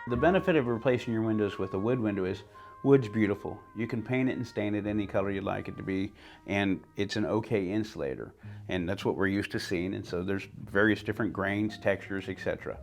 The benefit of replacing your windows with a wood window is wood's beautiful. You can paint it and stain it any color you'd like it to be, and it's an okay insulator. And that's what we're used to seeing, and so there's various different grains, textures, etc.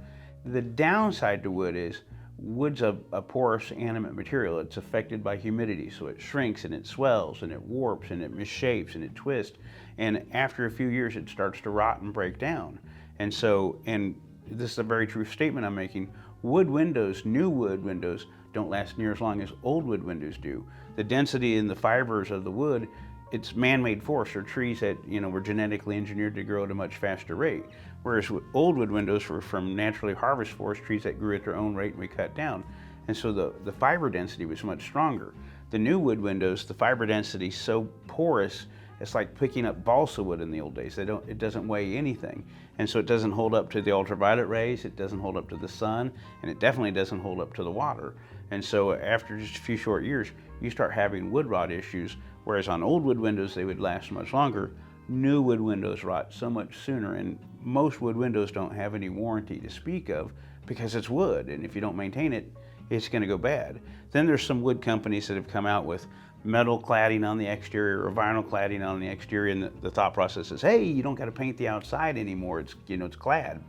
The downside to wood is wood's a porous animate material. It's affected by humidity, so it shrinks and it swells and it warps and it misshapes and it twists, and after a few years it starts to rot and break down. And so, and this is a very true statement I'm making, wood windows, new wood windows, don't last near as long as old wood windows do. The density in the fibers of the wood, it's man-made forests or trees that were genetically engineered to grow at a much faster rate. Whereas old wood windows were from naturally harvested forest trees that grew at their own rate and we cut down. And so the fiber density was much stronger. The new wood windows, the fiber density is so porous, it's like picking up balsa wood in the old days. It doesn't weigh anything. And so it doesn't hold up to the ultraviolet rays, it doesn't hold up to the sun, and it definitely doesn't hold up to the water. And so after just a few short years, you start having wood rot issues, whereas on old wood windows, they would last much longer. New wood windows rot so much sooner, and most wood windows don't have any warranty to speak of because it's wood, and if you don't maintain it, it's gonna go bad. Then there's some wood companies that have come out with metal cladding on the exterior or vinyl cladding on the exterior, and the thought process is, hey, you don't got to paint the outside anymore, it's it's clad.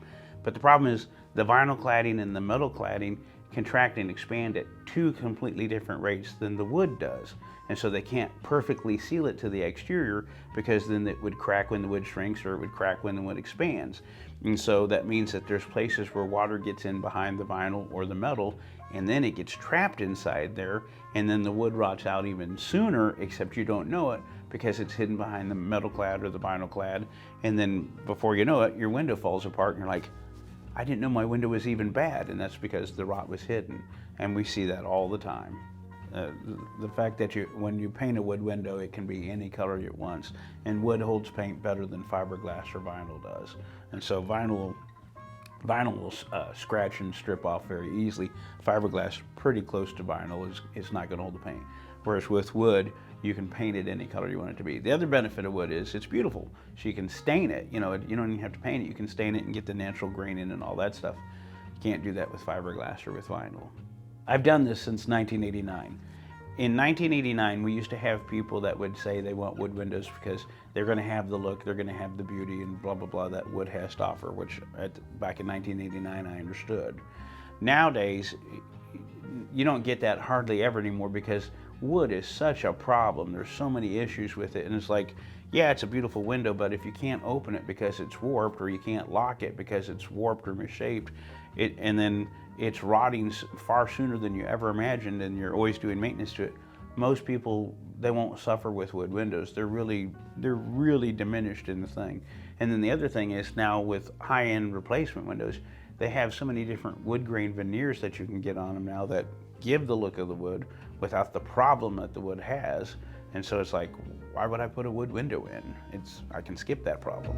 But the problem is the vinyl cladding and the metal cladding contract and expand at two completely different rates than the wood does, and so they can't perfectly seal it to the exterior because then it would crack when the wood shrinks or it would crack when the wood expands. And so that means that there's places where water gets in behind the vinyl or the metal, and then it gets trapped inside there, and then the wood rots out even sooner, except you don't know it because it's hidden behind the metal clad or the vinyl clad, and then before you know it, your window falls apart and you're like, I didn't know my window was even bad, and that's because the rot was hidden, and we see that all the time. The fact that when you paint a wood window, it can be any color you want, and wood holds paint better than fiberglass or vinyl does. And so vinyl will scratch and strip off very easily. Fiberglass, pretty close to vinyl, is not going to hold the paint. Whereas with wood, you can paint it any color you want it to be. The other benefit of wood is it's beautiful. So you can stain it. You don't even have to paint it. You can stain it and get the natural grain in and all that stuff. You can't do that with fiberglass or with vinyl. I've done this since 1989. In 1989, we used to have people that would say they want wood windows because they're going to have the look, they're going to have the beauty, and blah, blah, blah that wood has to offer, which back in 1989 I understood. Nowadays, you don't get that hardly ever anymore because wood is such a problem. There's so many issues with it, and it's like, yeah, it's a beautiful window, but if you can't open it because it's warped, or you can't lock it because it's warped or misshaped, and then it's rotting far sooner than you ever imagined, and you're always doing maintenance to it, most people, they won't suffer with wood windows. They're really diminished in the thing. And then the other thing is now with high-end replacement windows, they have so many different wood grain veneers that you can get on them now that give the look of the wood without the problem that the wood has. And so it's like, why would I put a wood window in? I can skip that problem.